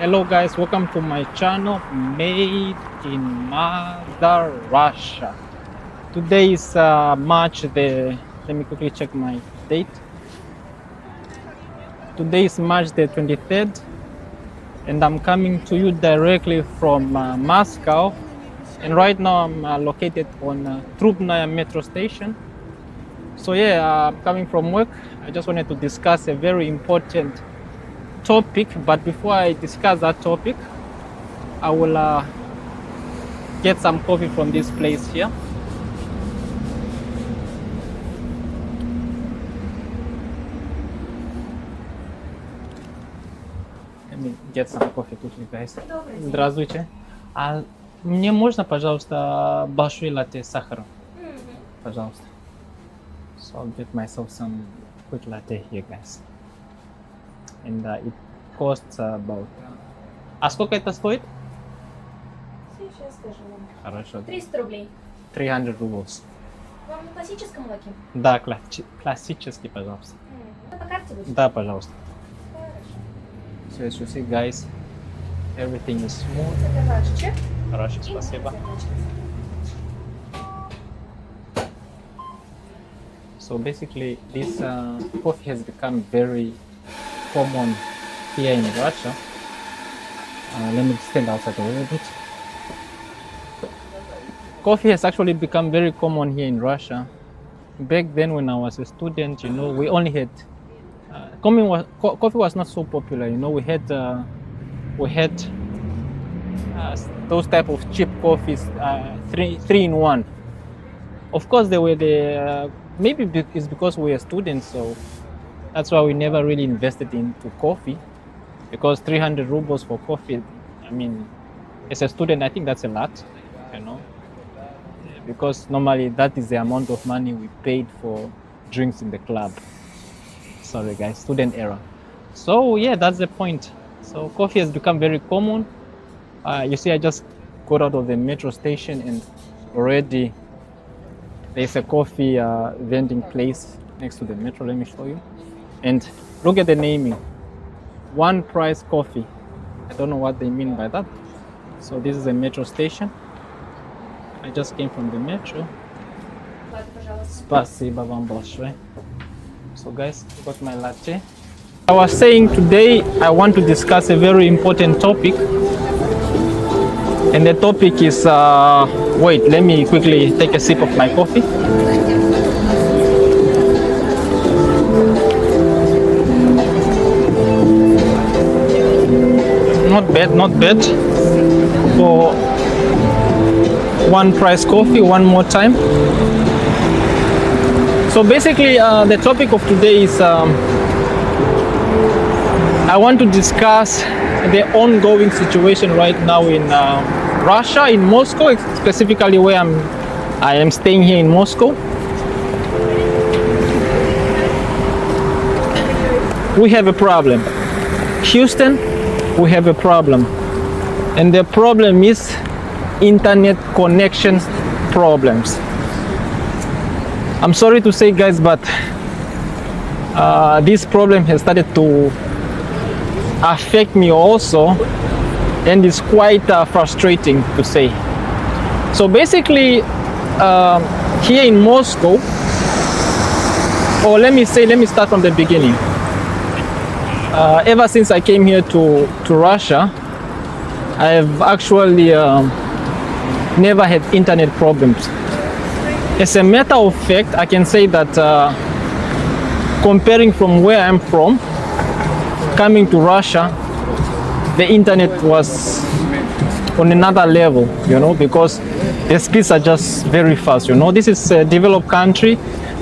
Hello guys, welcome to my channel Made in Mother Russia. Today is March the, let me quickly check my date. Today is March the 23rd and I'm coming to you directly from Moscow, and right now I'm located on Trubnaya metro station. So yeah, I'm coming from work. I just wanted to discuss a very important topic, but before I discuss that topic, I will get some coffee from this place here. Let me get some coffee quickly, guys. Здравствуйте. А мне можно, пожалуйста, большой латте с сахаром? Пожалуйста. So I'll get myself some quick latte here, guys. And it costs about... А сколько это стоит? Сейчас скажу вам. Хорошо. 300 рублей. 300 rubles. Вам на классическом молоке? Да, классический, пожалуйста. По карте будет? Да, пожалуйста. Хорошо. So as you see, guys, everything is smooth. Это ваш чек. Хорошо, И спасибо. заначка. So basically, this coffee has become very common here in Russia. Let me stand outside a little bit. Coffee has actually become very common here in Russia. Back then, when I was a student, we only had coffee was not so popular. We had those type of cheap coffees, three in one. Of course, they were the maybe it's because we were students, so that's why we never really invested into coffee. Because 300 rubles for coffee, I mean, as a student, I think that's a lot, because normally that is the amount of money we paid for drinks in the club. Sorry guys, student era. So yeah, that's the point. So coffee has become very common. You see, I just got out of the metro station and already there's a coffee vending place next to the metro. Let me show you. And look at the naming. One price coffee. I don't know what they mean by that. So this is a metro station. I just came from the metro. Спасибо вам большое. So guys, I got my latte. I was saying today I want to discuss a very important topic. And the topic is, wait, let me quickly take a sip of my coffee. Not bad for one price coffee. One more time. So basically the topic of today is I want to discuss the ongoing situation right now in Russia, in Moscow, specifically where I am staying here in Moscow. We have a problem. Houston, we have a problem, and the problem is internet connection problems. I'm sorry to say, guys, but this problem has started to affect me also, and it's quite frustrating to say. So basically, here in Moscow, or let me start from the beginning. Ever since I came here to Russia, I have actually never had internet problems. As a matter of fact, I can say that comparing from where I'm from, coming to Russia, the internet was on another level, because the speeds are just very fast. This is a developed country,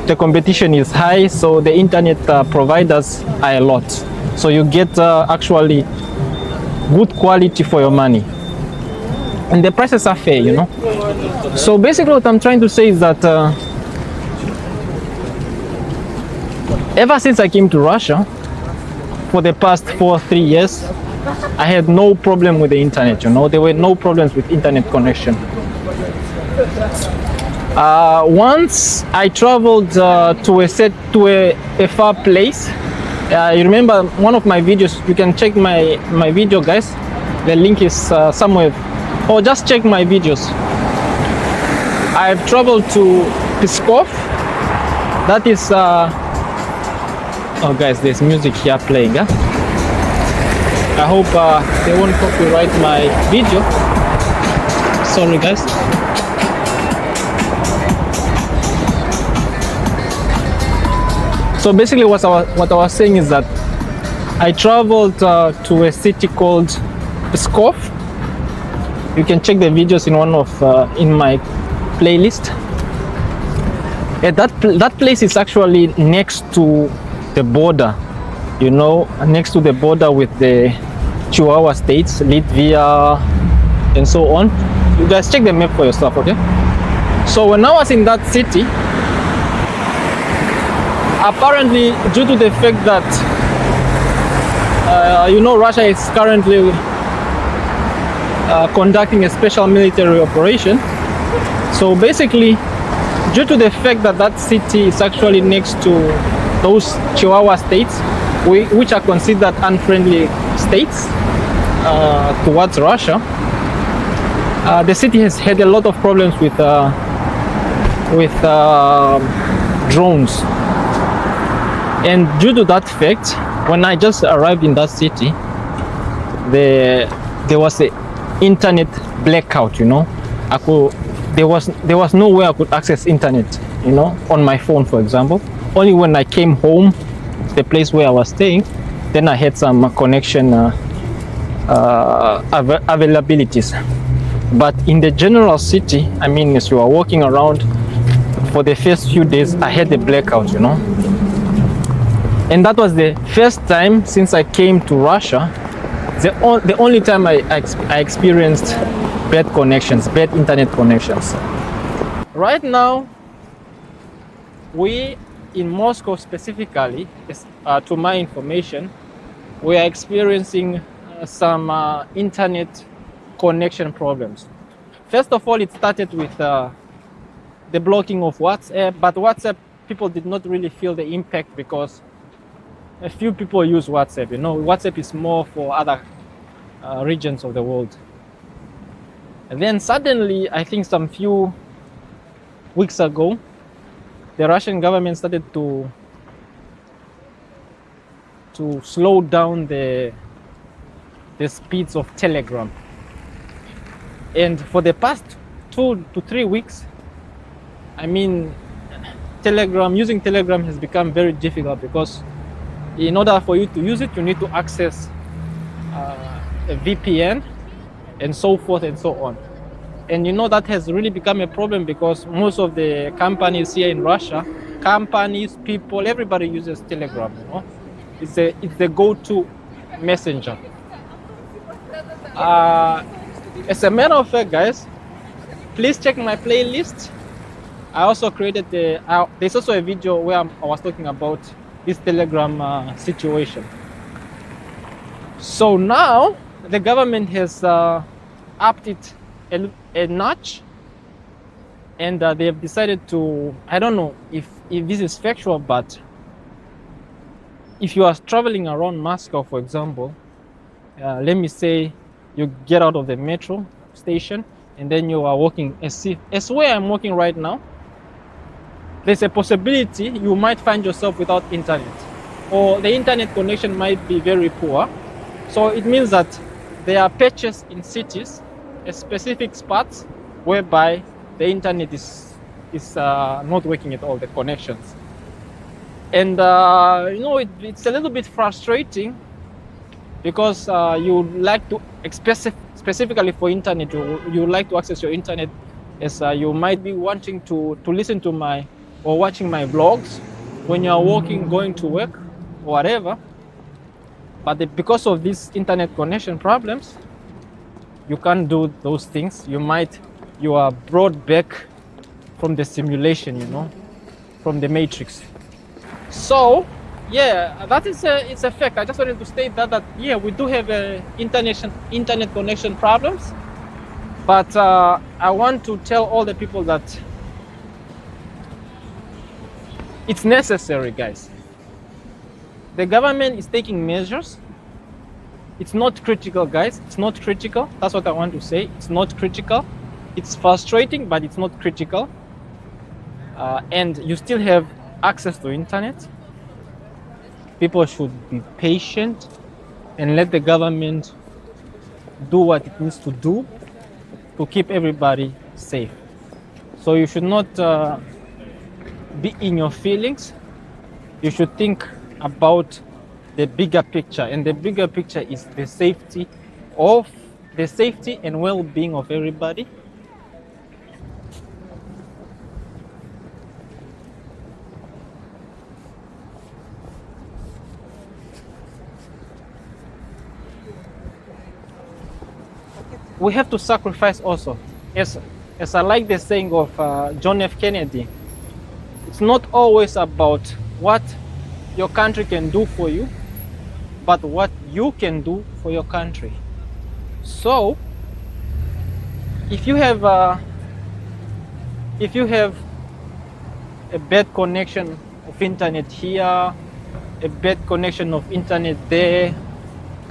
the competition is high, so the internet providers are a lot. So you get actually good quality for your money, and the prices are fair. So basically what I'm trying to say is that ever since I came to Russia, for the past 3 years, I had no problem with the internet. There were no problems with internet connection. Once I traveled to a far place. You remember one of my videos, you can check my video, guys. The link is somewhere, or just check my videos. I've traveled to Pskov. That is oh guys, there's music here playing. Huh? I hope they won't copyright my video. Sorry guys. So basically what I was saying is that I traveled to a city called Pskov. You can check the videos in one of in my playlist. Yeah, that place is actually next to the border, you know, next to the border with the Chihuahua states, Latvia, and so on. You guys check the map for yourself, okay? So when I was in that city, apparently due to the fact that you know, Russia is currently conducting a special military operation. So basically, due to the fact that that city is actually next to those Chihuahua states, which are considered unfriendly states towards Russia, the city has had a lot of problems with drones. And due to that fact, when I just arrived in that city, there was an internet blackout, you know. There was no way I could access internet, you know, on my phone, for example. Only when I came home, the place where I was staying, then I had some connection availabilities. But in the general city, I mean, as you are walking around, for the first few days, I had a blackout, you know. And that was the first time since I came to Russia, the only time I experienced bad connections, bad internet connections. Right now, we in Moscow specifically, to my information, we are experiencing some internet connection problems. First of all, it started with the blocking of WhatsApp, but WhatsApp, people did not really feel the impact because a few people use WhatsApp. You know, WhatsApp is more for other regions of the world. And then suddenly, I think some few weeks ago, the Russian government started to slow down the speeds of Telegram. And for the past 2 to 3 weeks, I mean, using Telegram has become very difficult because in order for you to use it, you need to access a VPN and so forth and so on. And you know, that has really become a problem because most of the companies here in Russia, people, everybody uses Telegram, you know. It's the go-to messenger. As a matter of fact, guys, please check my playlist. I also created there's also a video where I was talking about this Telegram situation. So now the government has upped it a notch, and they have decided to, I don't know if this is factual, but if you are traveling around Moscow, for example, let me say you get out of the metro station and then you are walking as where I'm walking right now, there's a possibility you might find yourself without internet, or the internet connection might be very poor. So it means that there are patches in cities, specific spots whereby the internet is not working at all, the connections. And you know, it's a little bit frustrating because you like to, specifically for internet, you like to access your internet as you might be wanting to listen to my or watching my vlogs when you are walking, going to work or whatever. But because of these internet connection problems, you can't do those things. You are brought back from the simulation, you know, from the matrix. So yeah, that is it's a fact. I just wanted to state that yeah, we do have internet connection problems, but I want to tell all the people that it's necessary, guys. The government is taking measures. It's not critical, guys. It's not critical. That's what I want to say. It's not critical. It's frustrating, but it's not critical. And you still have access to internet. People should be patient and let the government do what it needs to do to keep everybody safe. So you should not be in your feelings. You should think about the bigger picture, and the bigger picture is the safety and well-being of everybody. We have to sacrifice also. As I like the saying of John F. Kennedy, it's not always about what your country can do for you, but what you can do for your country. So, if you have a bad connection of internet here, a bad connection of internet there,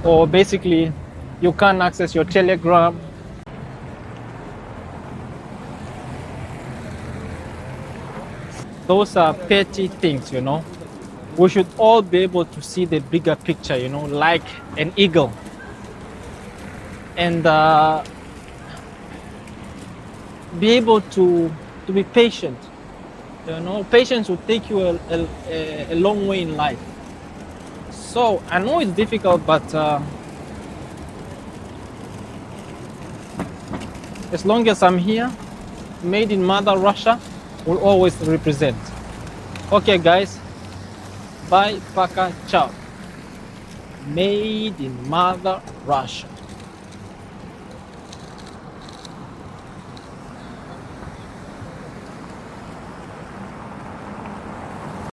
or basically you can't access your Telegram, those are petty things, you know. We should all be able to see the bigger picture, you know, like an eagle. And be able to be patient. You know, patience will take you a long way in life. So I know it's difficult, but as long as I'm here, made in Mother Russia will always represent. Okay, guys. Bye, paka, ciao. Made in Mother Russia.